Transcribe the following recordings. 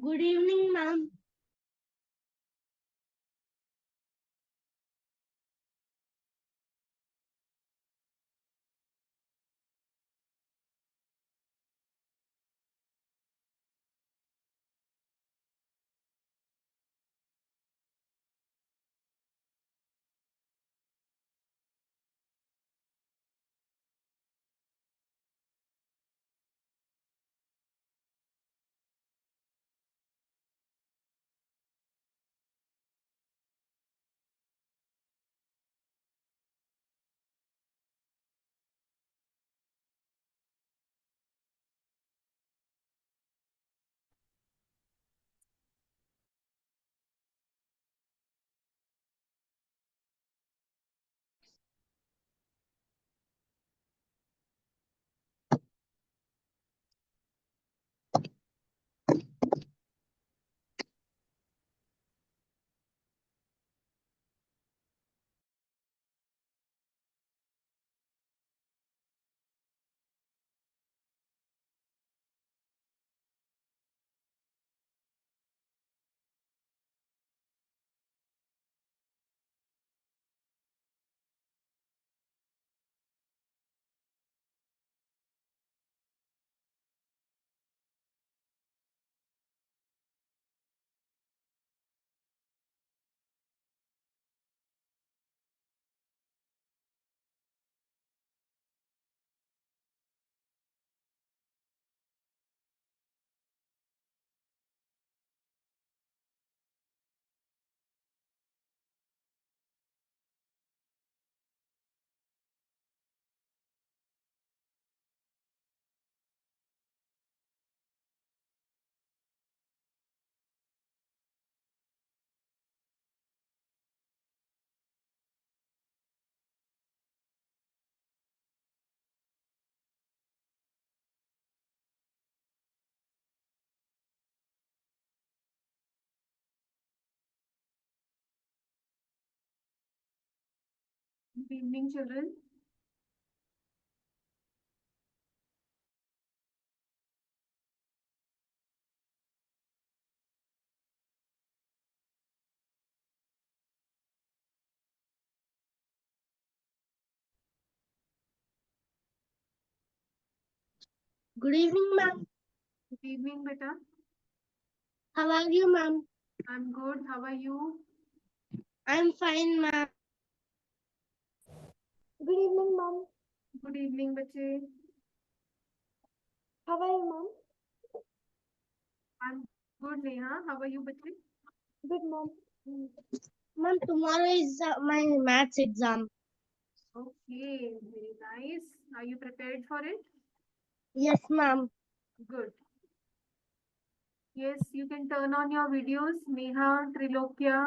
Good evening, ma'am. Good evening, children. Good evening, ma'am. Good evening, beta. How are you, ma'am? I'm good. How are you? I'm fine, ma'am. Good evening, ma'am. Good evening, bache. How are you, ma'am? I'm good, Neha. How are you, bache? Good, ma'am. Ma'am, tomorrow is my maths exam. Okay, very nice. Are you prepared for it? Yes, ma'am. Good. Yes, you can turn on your videos, Neha, Trilokya.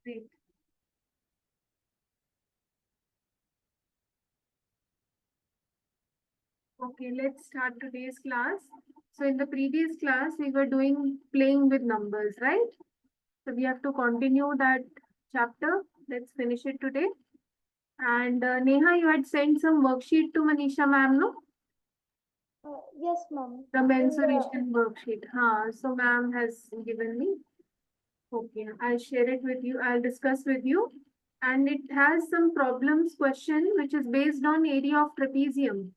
Great. Okay, let's start today's class. So in the previous class, we were doing playing with numbers, right? So we have to continue that chapter. Let's finish it today. And Neha, you had sent some worksheet to Manisha ma'am, no? Yes, ma'am. The mensuration worksheet. So ma'am has given me. Okay, I'll share it with you. I'll discuss with you. And it has some problems question which is based on area of trapezium.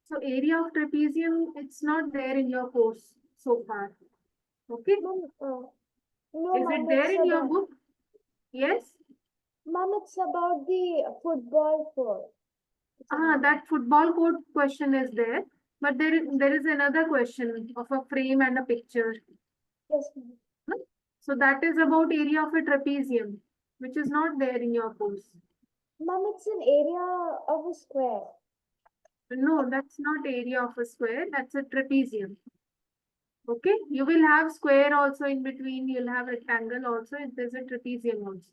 So area of trapezium, it's not there in your course so far. Okay. Ma'am, no, Is it ma'am, there it's in your about, book? Yes. ma'am, it's about the football court. That football court question is there. But there is another question of a frame and a picture. Yes, ma'am. So that is about area of a trapezium, which is not there in your course. Ma'am, it's an area of a square. No, that's not area of a square. That's a trapezium. Okay. You will have square also in between. You'll have rectangle also. There's a trapezium also.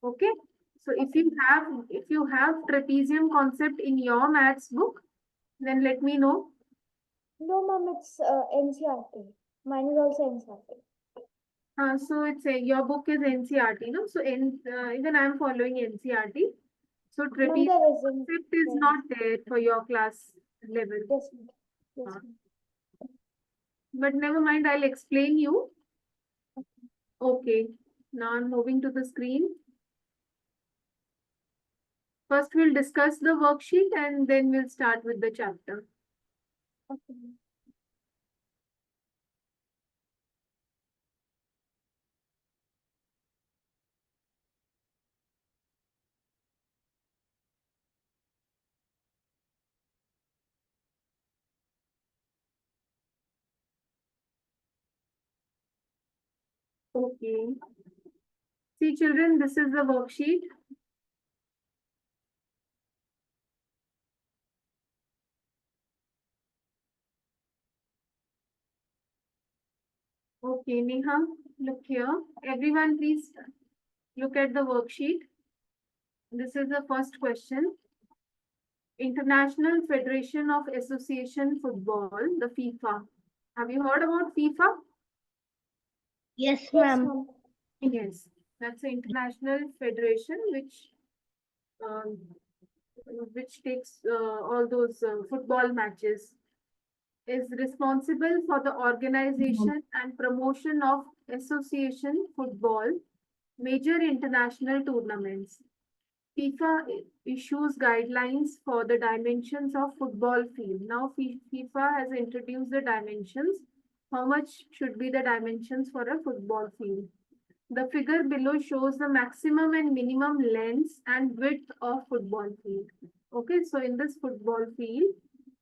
Okay. So if you have trapezium concept in your maths book, then let me know. No, ma'am, it's NCRT. Mine is also NCRT. So it's a, your book is NCRT, no? So even I'm following NCRT. So Ma'am, trapezium there isn't. concept is not there for your class. level. Yes, ma'am. Yes, Uh, ma'am. But never mind, I'll explain you. Okay, now I'm moving to the screen. First, we'll discuss the worksheet and then we'll start with the chapter. Okay, ma'am. Okay. See, children, this is the worksheet. Okay, Neha, look here. Everyone, please look at the worksheet. This is the first question. International Federation of Association Football, the FIFA. Have you heard about FIFA? Yes, Yes, ma'am. ma'am. Yes, that's the international federation um, which takes all those football matches, is responsible for the organization and promotion of association football, major international tournaments. FIFA issues guidelines for the dimensions of football field. Now FIFA has introduced the dimensions. How much should be the dimensions for a football field? The figure below shows the maximum and minimum lengths and width of football field. Okay, so in this football field,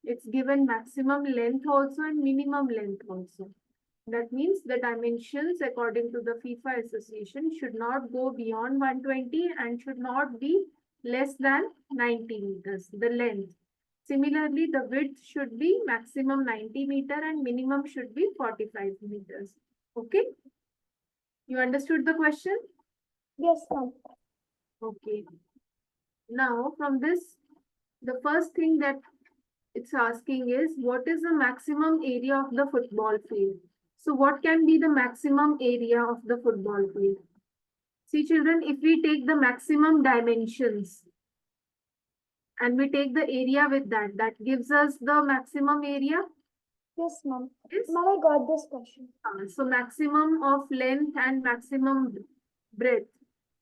it's given maximum length also and minimum length also. That means the dimensions according to the FIFA Association should not go beyond 120 and should not be less than 90 meters, the length. Similarly, the width should be maximum 90 meter and minimum should be 45 meters. Okay, you understood the question? Yes, ma'am. Okay. Now, from this, the first thing that it's asking is what is the maximum area of the football field? So, what can be the maximum area of the football field? See, children, if we take the maximum dimensions and we take the area with that, that gives us the maximum area. Yes, ma'am. Yes. Ma'am, I got this question. So, maximum of length and maximum breadth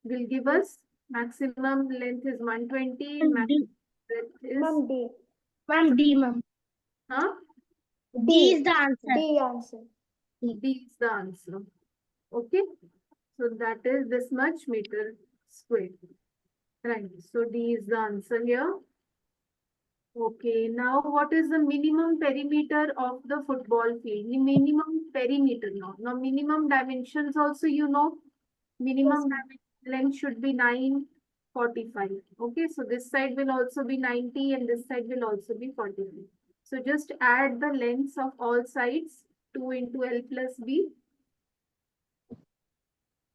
will give us maximum length is 120, Ma'am, D. maximum breadth is Ma'am, D. Ma'am, D, ma'am. huh? D is the answer. D answer. D is the answer. Okay. So that is this much meter square. Right. So D is the answer here. Okay. Now what is the minimum perimeter of the football field? The minimum perimeter now. Now minimum dimensions also you know. Minimum length should be 945. Okay. So this side will also be 90 and this side will also be 45. So just add the lengths of all sides 2 into L plus B.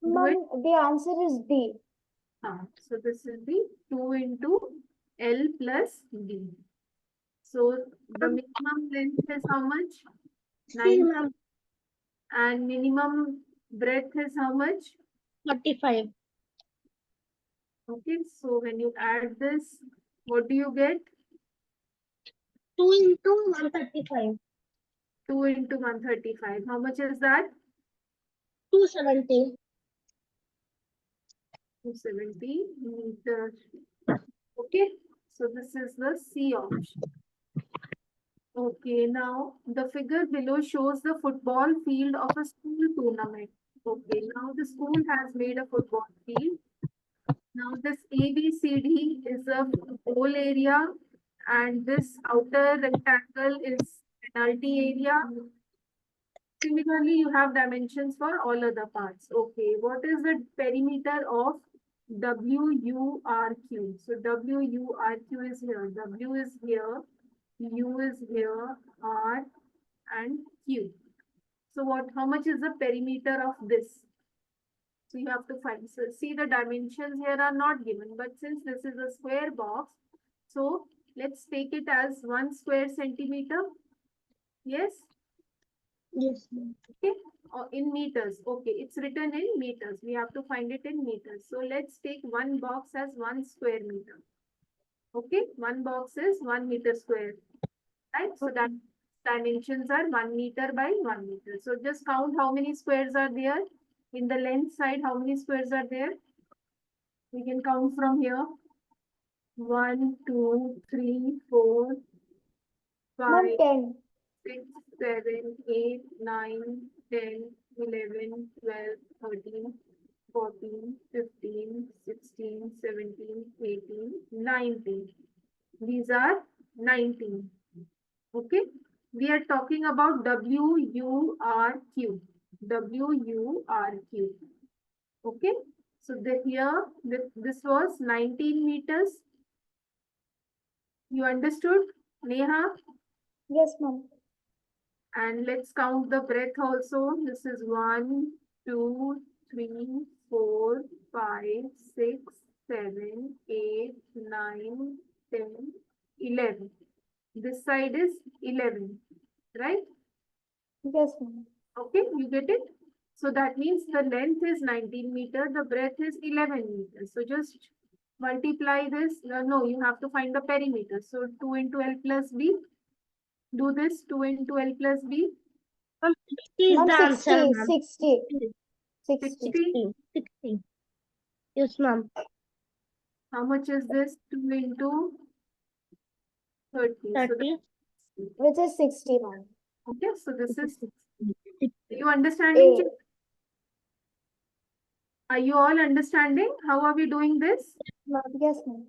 Do it. Ma'am, the answer is D. So this will be 2 into L plus B. So the minimum length is how much? C, 9. ma'am. And minimum breadth is how much? 45. Okay, so when you add this, what do you get? 2 into 135. 2 into 135. How much is that? 270. 270 meters. Okay, so this is the C option. Okay, now the figure below shows the football field of a school tournament. Okay, now the school has made a football field. Now this ABCD is a goal area and this outer rectangle is penalty area. Similarly, you have dimensions for all other parts. Okay, what is the perimeter of WURQ? So WURQ is here, W is here, U is here, R and Q. So how much is the perimeter of this? So you have to find. So see the dimensions here are not given, but since this is a square box, so let's take it as 1 square centimeter. Yes. Yes, ma'am. Okay. Or in meters. Okay, it's written in meters. We have to find it in meters. So let's take one box as 1 square meter. Okay, one box is 1 meter square. right? So that dimensions are 1 meter by 1 meter. So just count how many squares are there. In the length side, how many squares are there? We can count from here. 1, 2, 3, 4, Ma'am, 5, 10. 6, 7, 8, 9, 10, 11, 12, 13, 14, 15, 16, 17, 18, 19. These are 19. Okay. We are talking about WURQ. WURQ. Okay. So here, this was 19 meters. You understood, Neha? Yes, ma'am. And let's count the breadth also. This is 1, 2, 3, 4, 5, 6, 7, 8, 9, 10, 11. This side is 11, right? Yes, ma'am. Okay, you get it? So that means the length is 19 meters, the breadth is 11 meters. So just multiply this. No, you have to find the perimeter. So 2 into L plus B. Do this 2 into L plus B. Ma'am, 60 is Ma'am, the answer, 60. ma'am. 60. 60. 60. 60. Yes, ma'am. How much is this? 2 into 30. So 30. Which is 60, ma'am. okay, so this is 60. you understanding? A. Are you all understanding? How are we doing this? Yes, ma'am.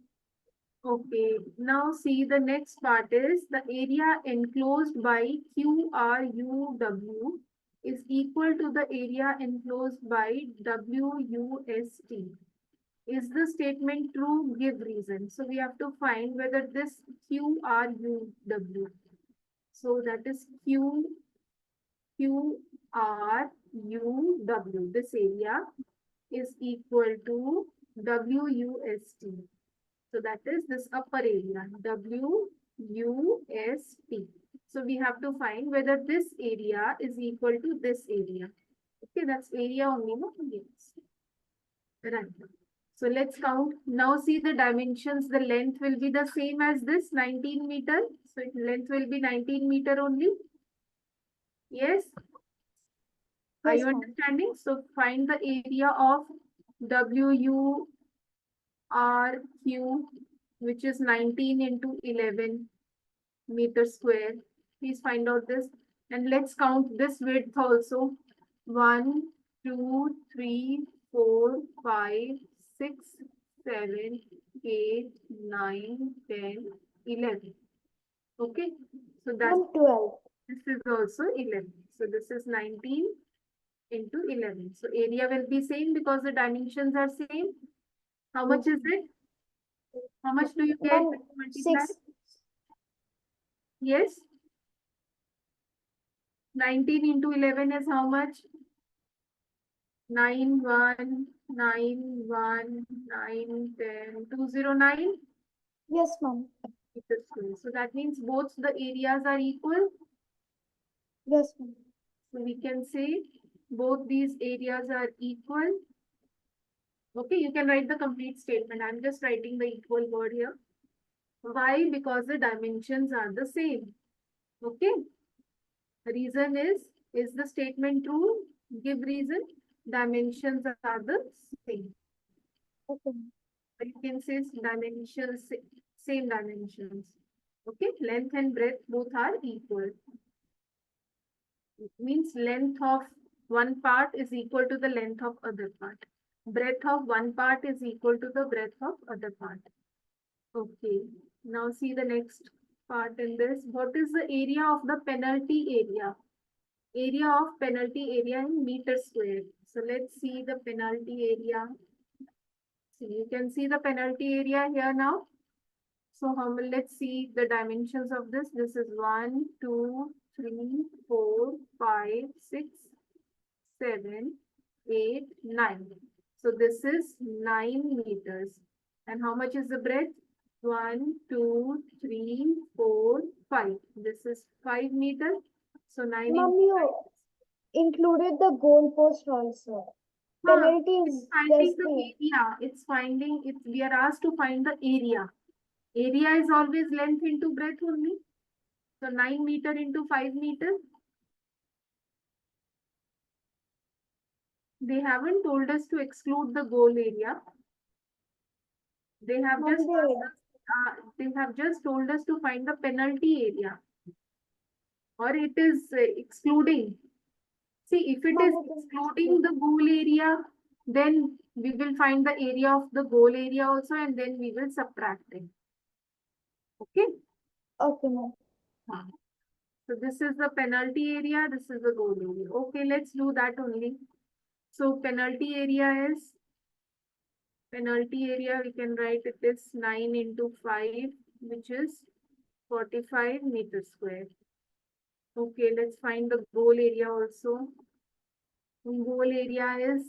Okay, now see the next part is the area enclosed by QRUW is equal to the area enclosed by WUST. Is the statement true? Give reason. So we have to find whether this QRUW. So that is QRUW. This area is equal to WUST. So that is this upper area, WUST. So we have to find whether this area is equal to this area. Okay, that's area only, no? Yes. Right. So let's count. Now see the dimensions. The length will be the same as this 19 meter. So length will be 19 meter only. Yes. Are Yes, you ma'am. understanding? So find the area of WURQ, which is 19 into 11 meter square. Please find out this. And let's count this width also. 1, 2, 3, 4, 5, 6, 7, 8, 9, 10, 11. Okay. So that Ma'am, 12. this is also 11. So this is 19 into 11. So area will be same because the dimensions are same. How much is it? How much do you get Ma'am, when you multiply? 6. Yes. 19 into 11 is how much? 9, 1, 9, 1, 9, 10, 209. Yes, ma'am. So that means both the areas are equal. Yes, ma'am. So we can say both these areas are equal. Okay, you can write the complete statement. I'm just writing the equal word here. Why? Because the dimensions are the same. Okay. The reason is the statement true? Give reason. Dimensions are the same. Okay, ma'am. You can say dimensions, same dimensions. Okay, length and breadth both are equal. It means length of one part is equal to the length of other part. Breadth of one part is equal to the breadth of other part. Okay, now see the next part in this. What is the area of the penalty area? Area of penalty area in meter square. So let's see the penalty area. So you can see the penalty area here now. So let's see the dimensions of this. This is 1, 2, 3, 4, 5, 6, 7, 8, 9. So this is 9 meters. And how much is the breadth? 1, 2, 3, 4, 5. This is 5 meters. So 9 Ma'am, into you included the goalpost also. Penalty it's is finding just the the. area. It's finding, we are asked to find the area. Area is always length into breadth only. So 9 meter into 5 meter. They haven't told us to exclude the goal area. They have Ma'am, just told us to find the penalty area. Or it is excluding. See, if it is Ma'am, it is excluding the goal area, then we will find the area of the goal area also, and then we will subtract it. Okay? okay, ma'am. So this is the penalty area, this is the goal area. Okay, let's do that only. So penalty area, we can write it is 9 into 5, which is 45 meters square. Okay, let's find the goal area also. Goal area is,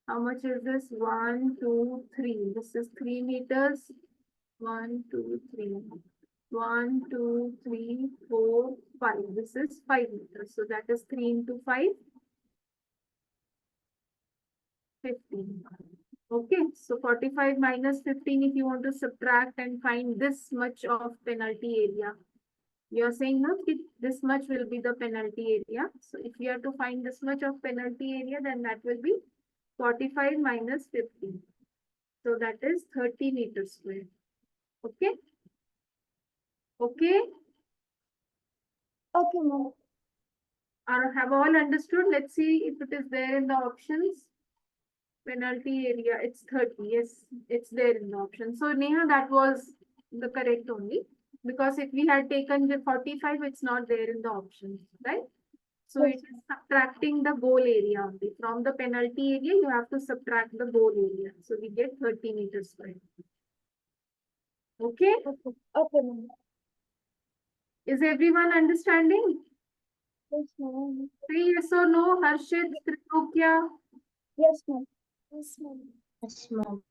how much is this? 1, 2, 3. This is 3 meters. 1, 2, 3. 1, 2, 3, 4, 5. This is 5 meters. So that is 3 into 5. 15. Okay, so 45 minus 15, if you want to subtract and find this much of penalty area. You are saying no, this much will be the penalty area. So if you have to find this much of penalty area, then that will be 45 minus 15. So that is 30 meters square. Okay? Okay? Okay, ma'am. Have all understood? Let's see if it is there in the options. Penalty area, it's 30. Yes, it's there in the option. So Neha, that was the correct only. Because if we had taken the 45, it's not there in the options, right? So it is subtracting the goal area only. From the penalty area, you have to subtract the goal area. So we get 30 meters square. Okay? Okay, okay, ma'am. Is everyone understanding? Yes, ma'am. Say yes or no, Harshit, Trilokya. Yes, ma'am. Yes, ma'am. Yes, ma'am.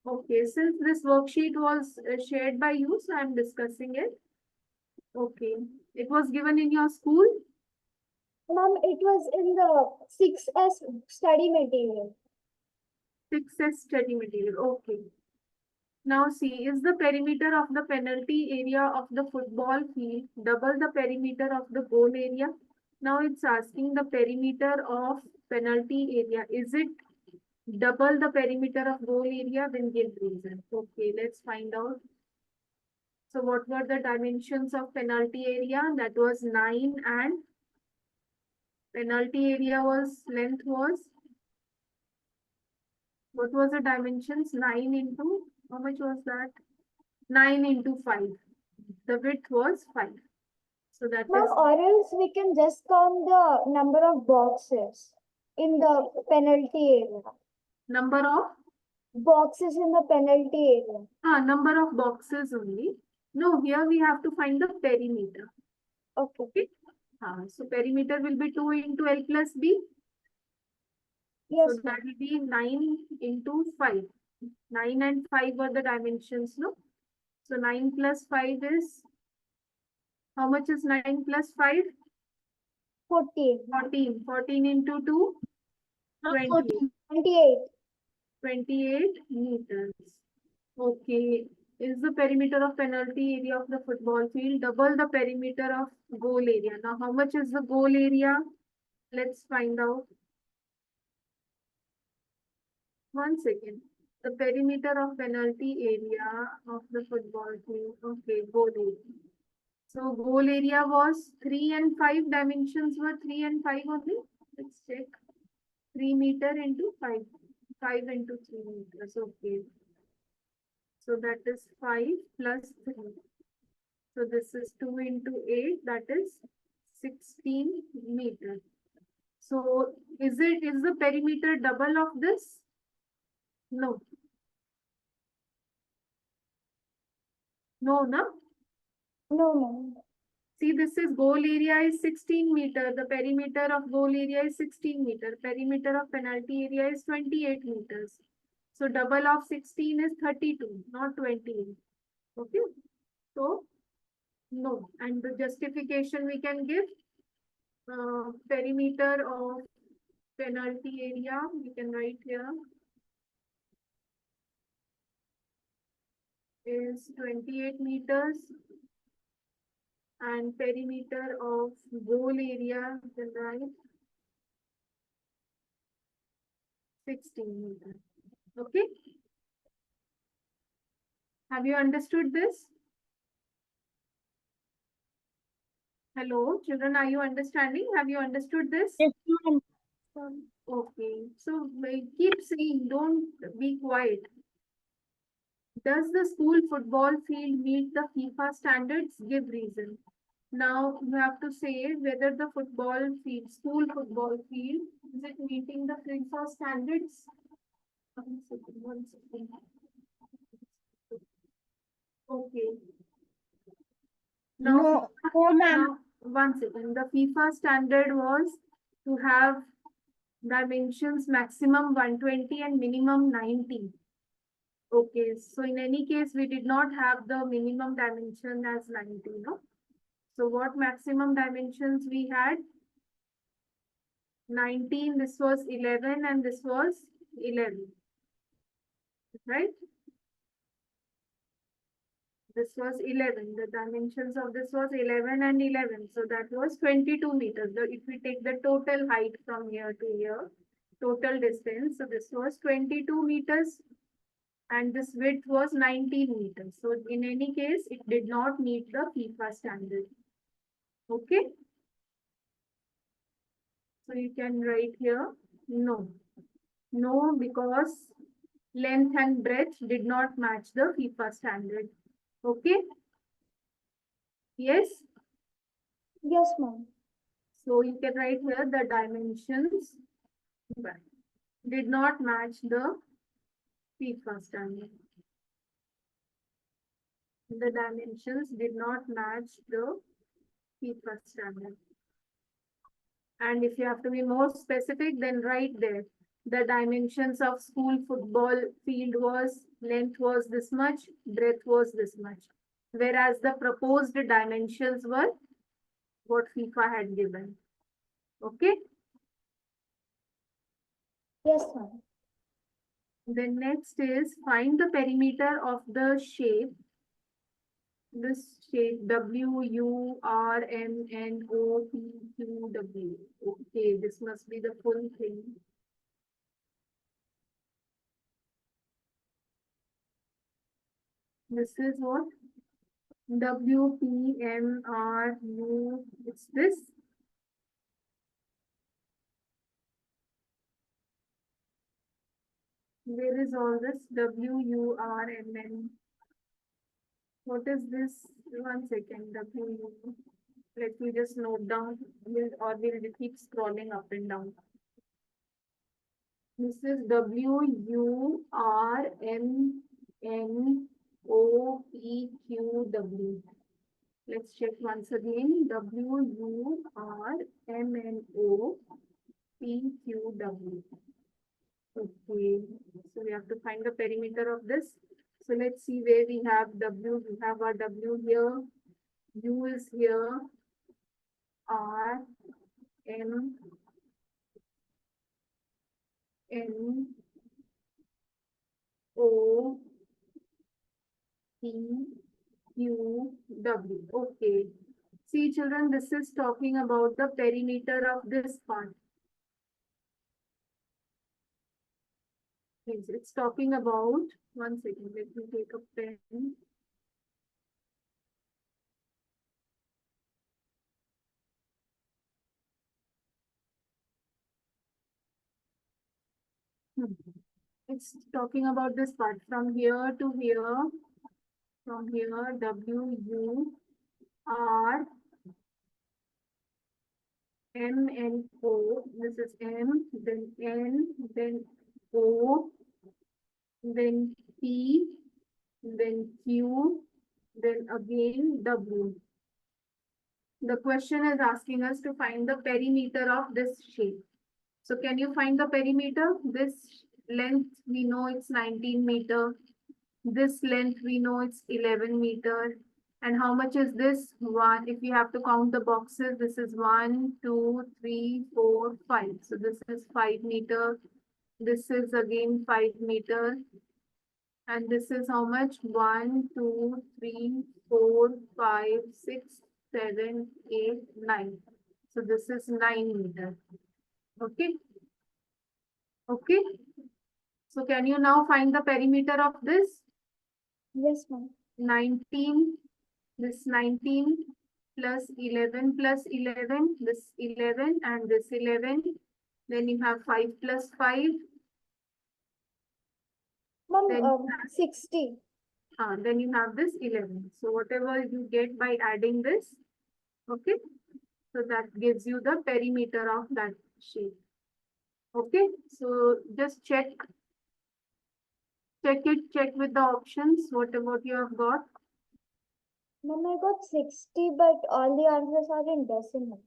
Okay, since this worksheet was shared by you, so I'm discussing it. Okay, it was given in your school. Ma'am, it was in the 6S study material. 6S study material. Okay. Now see, is the perimeter of the penalty area of the football field double the perimeter of the goal area? Now it's asking the perimeter of penalty area. Is it double the perimeter of goal area? Then give reason. Okay, let's find out. So what were the dimensions of penalty area? That was 9, and penalty area was, length was, what was the dimensions? 9 into, how much was that? 9 into 5. The width was 5. So that Ma'am, is or else we can just count the number of boxes in the penalty area. number of, Boxes in the penalty area. number of boxes only. No, here we have to find the perimeter. Okay. Okay. So perimeter will be 2 into L plus B. Yes, So that ma'am. will be 9 into 5. 9 and 5 were the dimensions, no? So 9 plus 5 is, how much is 9 plus 5? 14. 14. 14 into 2, 20. 14. 28. 28 meters. Okay. Is the perimeter of penalty area of the football field double the perimeter of goal area? Now, how much is the goal area? Let's find out. Once again, the perimeter of penalty area of the football field. Okay, goal area. So goal area was 3 and 5. Dimensions were 3 and 5 only. Let's check. 3 meter into 5. 5 into 3 meters. Okay. So that is 5 plus 3. So this is 2 into 8. That is 16 meters. So is the perimeter double of this? No. No, no. No, ma'am. See, this is goal area is 16 meter. The perimeter of goal area is 16 meter. Perimeter of penalty area is 28 meters. So double of 16 is 32, not 28. Okay. So no. And the justification we can give, perimeter of penalty area, we can write here, is 28 meters. And perimeter of goal area, then write 16 meters. Okay. Have you understood this? Hello, children, are you understanding? Have you understood this? Yes, ma'am. Okay. So keep saying, don't be quiet. Does the school football field meet the FIFA standards? Give reason. Now you have to say whether the football field, school football field, is it meeting the FIFA standards? 1 second, 1 second. Okay. Now, No, no, ma'am. now 1 second. The FIFA standard was to have dimensions maximum 120 and minimum 90. Okay, so in any case, we did not have the minimum dimension as 90, no? So what maximum dimensions we had? 19, this was 11, and this was 11, right? This was 11. The dimensions of this was 11 and 11. So that was 22 meters. If we take the total height from here to here, total distance, so this was 22 meters and this width was 19 meters. So in any case, it did not meet the FIFA standard. Okay. So you can write here, no. No, because length and breadth did not match the FIFA standard. Okay. Yes. Yes, ma'am. So you can write here the dimensions did not match the FIFA standard. The dimensions did not match the FIFA standard. And if you have to be more specific, then write there. The dimensions of school football field was, length was this much, breadth was this much. Whereas the proposed dimensions were what FIFA had given. Okay. Yes, ma'am. Then next is find the perimeter of the shape. This shape WURMNOPQW. Okay, this must be the full thing. This is what? WPMRU. It's this. Where is all this? WURMN. What is this? 1 second. WU. Let me just note down. Or we'll keep scrolling up and down. This is WURMNOPQW. Let's check once again. WURMNOPQW. Okay, so we have to find the perimeter of this. So let's see where we have W. We have our W here. U is here. R, M, N, O, P, Q, W. Okay. See, children, this is talking about the perimeter of this part. It's talking about, 1 second, let me take a pen. It's talking about this part from here to here, from here, W, U, R, M, N, O. This is M, then N, then O, then P, then Q, then again W. The question is asking us to find the perimeter of this shape. So can you find the perimeter? This length, we know it's 19 meter. This length, we know it's 11 meter. And how much is this? One, if you have to count the boxes, this is 1, 2, 3, 4, 5. So this is 5 meter. This is again 5 meter. And this is how much? 1, 2, 3, 4, 5, 6, 7, 8, 9. So this is 9 meters. Okay. Okay. So can you now find the perimeter of this? Yes, ma'am. 19, this 19 plus 11 plus 11, this 11 and this 11. Then you have 5 plus 5. Ma'am, Then, 60. then you have this 11. So whatever you get by adding this, okay. So that gives you the perimeter of that shape. Okay. So just check with the options, whatever you have got. Ma'am, I got 60, but all the answers are in decimal.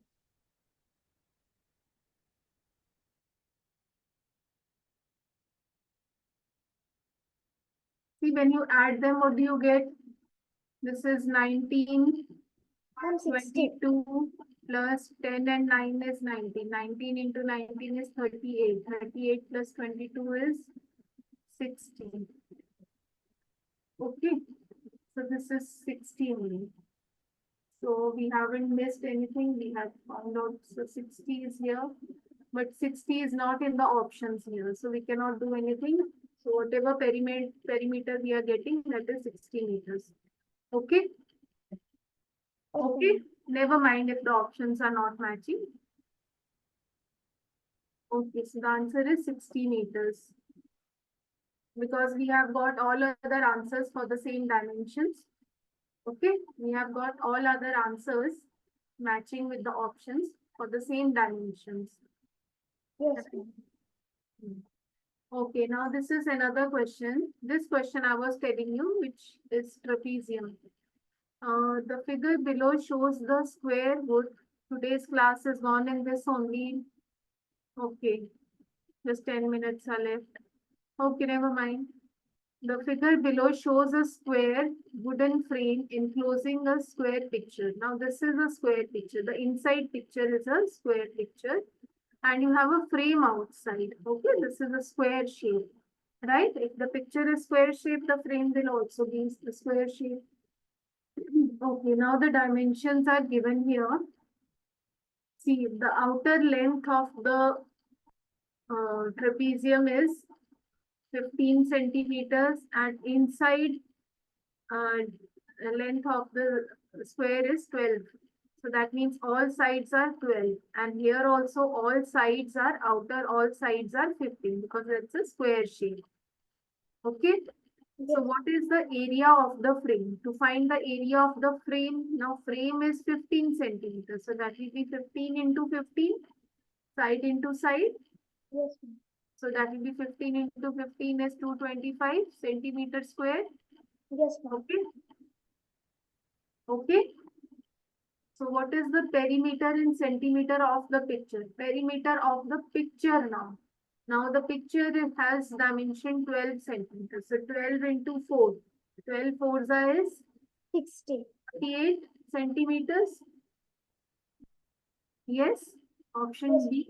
See, when you add them, what do you get? This is 19, Ma'am, 60. 22 plus 10 and 9 is 19. 19 into 19 is 38. 38 plus 22 is 60. Okay. So this is 16. So we haven't missed anything. We have found out. So 60 is here. But 60 is not in the options here. So we cannot do anything. So whatever perimeter we are getting, that is 60 meters. Okay. Okay. Never mind if the options are not matching. Okay. So the answer is 60 meters. Because we have got all other answers for the same dimensions. Okay. We have got all other answers matching with the options for the same dimensions. Yes, ma'am. Okay, now this is another question. This question I was telling you, which is trapezium. The figure below shows the square wood. Today's class is gone in this only. Okay, just 10 minutes are left. Okay, never mind. The figure below shows a square wooden frame enclosing a square picture. Now this is a square picture. The inside picture is a square picture. And you have a frame outside. Okay, this is a square shape, right? If the picture is square shape, the frame will also be the square shape. Okay, now the dimensions are given here. See, the outer length of the trapezium is 15 centimeters and inside length of the square is 12. So that means all sides are 12. And here also all sides are outer, all sides are 15 because it's a square shape. Okay. So Yes. what is the area of the frame? To find the area of the frame, now frame is 15 centimeters. So that will be 15 into 15, side into side. Yes, ma'am. So that will be 15 into 15 is 225 centimeters square. Yes, ma'am. Okay. Okay. So what is the perimeter in centimeter of the picture? Perimeter of the picture now. Now the picture has dimension 12 centimeters. So 12 into 4. 12 fours is 60. 38 centimeters. Yes. Option Yes. B.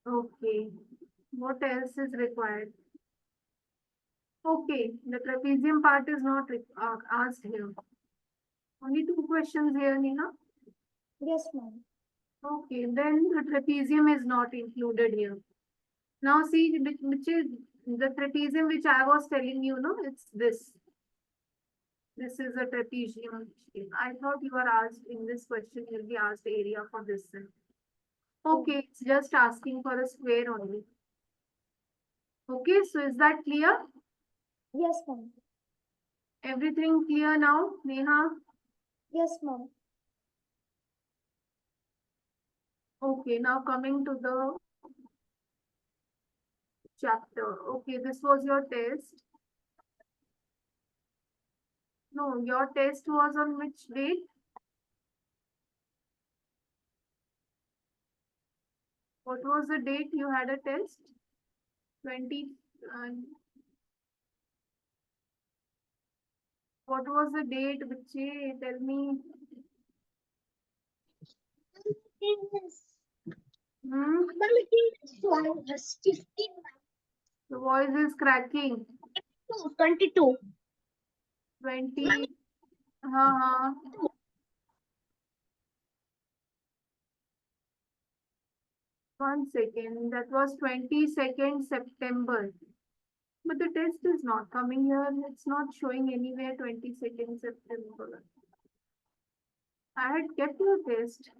Okay. What else is required? Okay. The trapezium part is not asked here. Only 2 questions here, Neha. Yes, ma'am. Okay, then the trapezium is not included here. Now see, which is the trapezium which I was telling you, no, it's this. This is a trapezium shape. I thought you were asked in this question, you'll be asked area for this thing. Okay, it's just asking for a square only. Okay, so is that clear? Yes, ma'am. Everything clear now, Neha? Yes, ma'am. Okay, now coming to the chapter. Okay, this was your test. No, your test was on which date? What was the date you had a test? 20. What was the date, Vichi? Tell me. Hmm? It's 15, The voice is cracking. 22. 20. हाँ. 1 second. That was 22nd September. But the test is not coming here. It's not showing anywhere 22nd September. I had kept your test.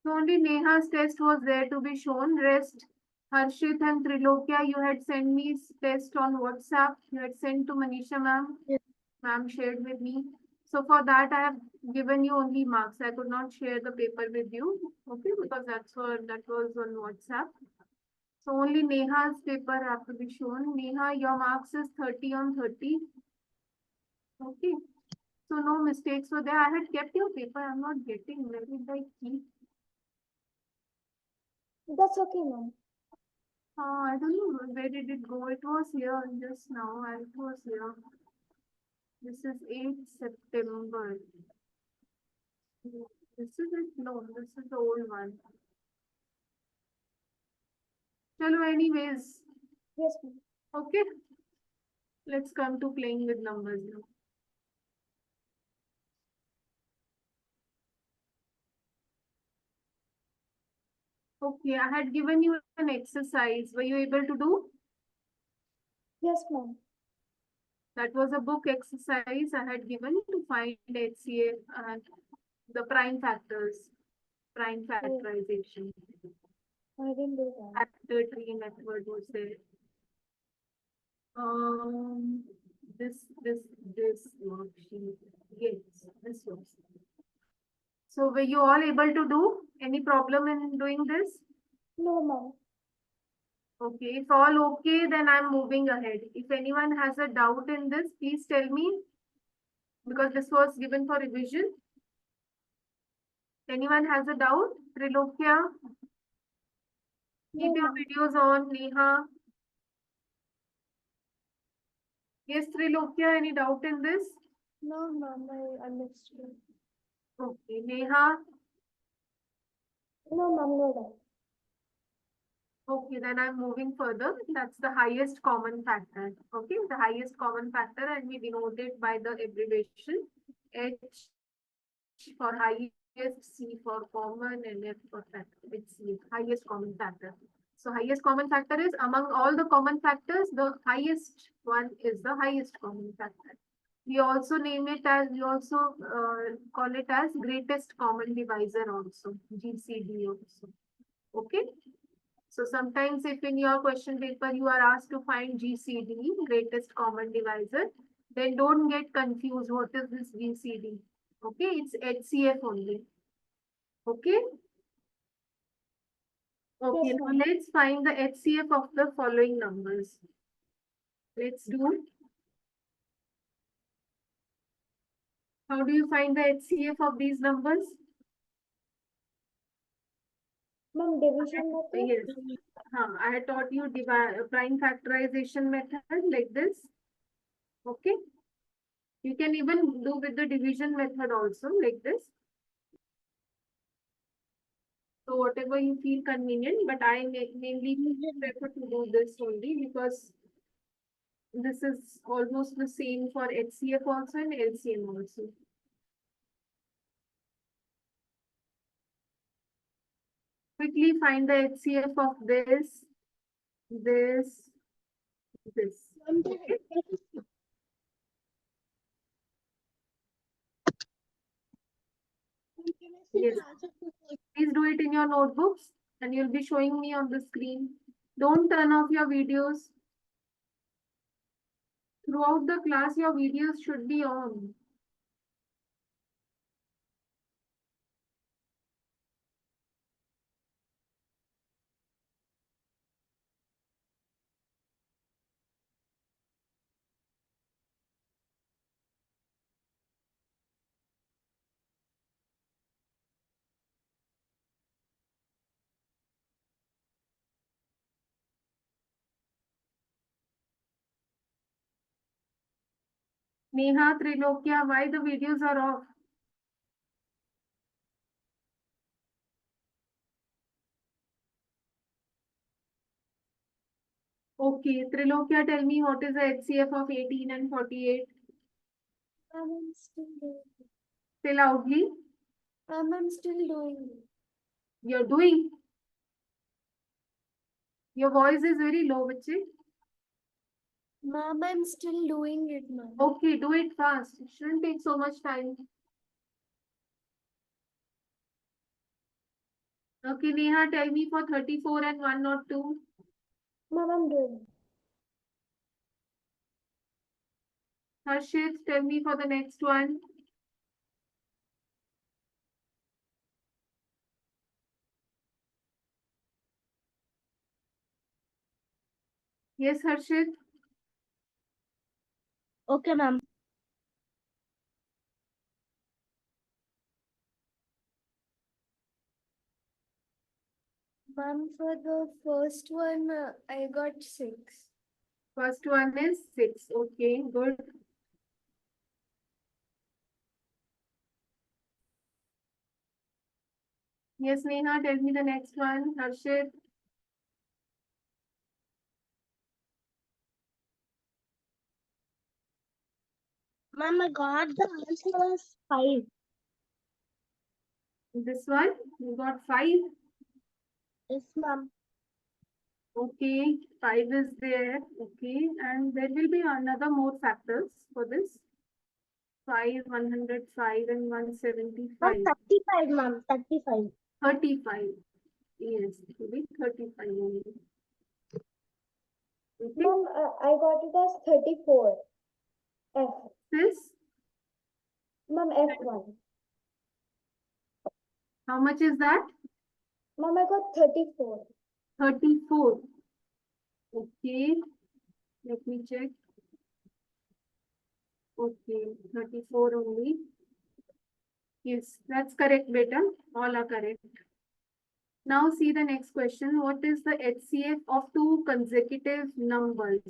So only Neha's test was there to be shown. Rest, Harshit and Trilokya, you had sent me test on WhatsApp. You had sent to Manisha ma'am. Yes. Ma'am shared with me. So for that, I have given you only marks. I could not share the paper with you. Okay, because that was on WhatsApp. So only Neha's paper have to be shown. Neha, your marks is 30 on 30. Okay. So no mistakes were there. I had kept your paper. I'm not getting. Where did I keep? That's okay, ma'am. I don't know where did it go. It was here just now. It was here. This is 8th September. This is it. No, this is the old one. Chalo, anyways. Yes, ma'am. Okay. Let's come to playing with numbers now. Okay, I had given you an exercise. Were you able to do? Yes, ma'am. That was a book exercise I had given to find HCF and the prime factors, prime factorization. I didn't do that. Factor tree method was there. Um, this worksheet. Yes, this was. So were you all able to do? Any problem in doing this? No, ma'am. Okay, if all okay, then I'm moving ahead. If anyone has a doubt in this, please tell me because this was given for revision. Anyone has a doubt? Trilokya, keep No, your ma'am. videos on. Neha. Yes, Trilokya, any doubt in this? No, ma'am. I understood. Okay, Neha. No, ma'am. No doubt. Okay, then I'm moving further. That's the highest common factor. Okay, the highest common factor, and we denote it by the abbreviation H for highest, C for common, and F for factor. It's the highest common factor. So highest common factor is among all the common factors, the highest one is the highest common factor. We also name it as, we also call it as greatest common divisor also, GCD also. Okay. So sometimes if in your question paper you are asked to find GCD, greatest common divisor, then don't get confused. What is this GCD? Okay, it's HCF only. Okay. Okay, Yes, now ma'am. let's find the HCF of the following numbers. Let's do. How do you find the HCF of these numbers? Ma'am, division method? Yes. I had taught you prime factorization method like this. Okay. You can even do with the division method also like this. So whatever you feel convenient, but I mainly prefer to do this only because this is almost the same for HCF also and LCM also. Quickly find the HCF of this, this. Okay. Yes. Please do it in your notebooks and you'll be showing me on the screen. Don't turn off your videos. Throughout the class, your videos should be on. Neha, Trilokya, why the videos are off? Okay, Trilokya, tell me what is the HCF of 18 and 48? I'm still doing it. Say loudly. I'm still doing it. You're doing. Your voice is very low, bache. Ma'am, I'm still doing it, ma'am. Okay, do it fast. It shouldn't take so much time. Okay, Neha, tell me for 34 and 102. Ma'am, I'm doing. Harshit, tell me for the next one. Yes, Harshit. Okay, ma'am. Ma'am, for the first one, I got 6. First one is 6. Okay, good. Yes, Neha, tell me the next one. Harshit. Ma'am, I got the answer was 5. This one, you got 5. Yes, ma'am. Okay, 5 is there. Okay, and there will be another more factors for this. 5, 105 and Ma'am, 175. 35, ma'am. 35. 35. Yes, it will be 35 only. Okay, Ma'am, I got it as 34. F. this, Ma'am, F1. how much is that? Ma'am, I got 34. 34. Okay, let me check. Okay, 34 only. Yes, that's correct, beta. All are correct. Now see the next question. What is the HCF of two consecutive numbers?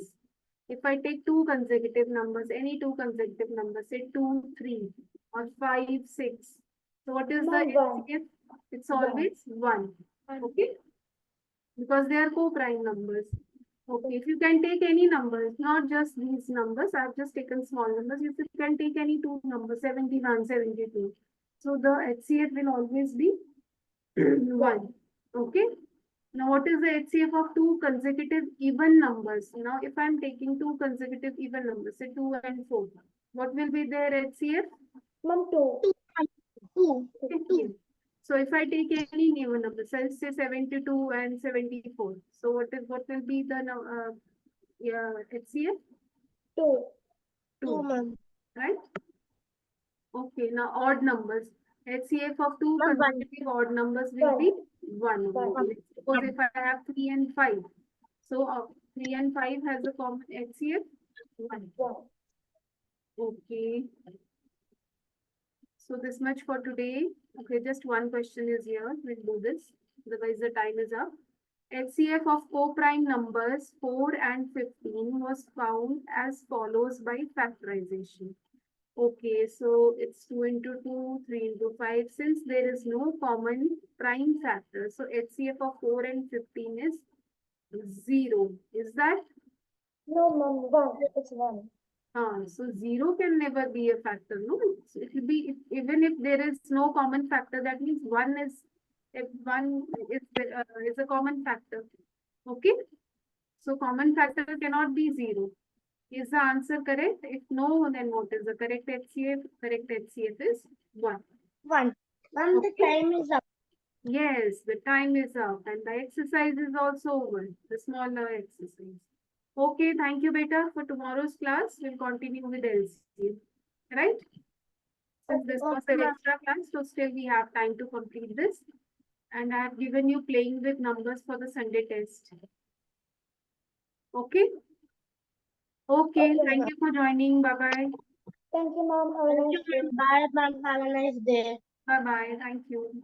If I take two consecutive numbers, any two consecutive numbers, say 2, 3 or 5, 6. So what is the Ma'am, 1. HCF? It's One. always 1. Okay? Because they are co-prime numbers. Okay, if you can take any numbers, not just these numbers, I've just taken small numbers. If you can take any two numbers, 71, 72. So the HCF will always be 1. Okay. Now, what is the HCF of two consecutive even numbers? Now, if I'm taking two consecutive even numbers, say 2 and 4, what will be their HCF? Ma'am, 2. 2. 2. So, if I take any even number, so let's say 72 and 74. So, what will be the HCF? 2. 2, 2, ma'am. right? Okay. Now, odd numbers. HCF of two Ma'am, 1. consecutive odd numbers will be 1. One. Suppose if I have 3 and 5. So 3 and 5 has a common HCF 1. 1. Okay. So this much for today. Okay, just one question is here. We'll do this. Otherwise the time is up. HCF of co-prime numbers 4 and 15 was found as follows by factorization. Okay, so it's 2 into 2, 3 into 5. Since there is no common prime factor, so HCF of 4 and 15 is 0. Is that? No, ma'am, 1. It's 1. So 0 can never be a factor, no? It will be, even if there is no common factor, that means 1 is, if 1 is a common factor. Okay? So common factor cannot be 0. Is the answer correct? If no, then what is the correct HCF? Correct HCF is 1. 1. Ma'am, the Okay. time is up. Yes, the time is up and the exercise is also over. The smaller exercise. Okay, thank you, beta. For tomorrow's class, we'll continue with LCM. Right? Since this was Okay, an ma'am. extra class, so still we have time to complete this. And I have given you playing with numbers for the Sunday test. Okay? Okay, Okay, thank ma'am. you for joining. Bye-bye. Thank you, ma'am. Have a Thank nice you, day. ma'am. Bye, ma'am. Have a nice day. Bye-bye. Thank you.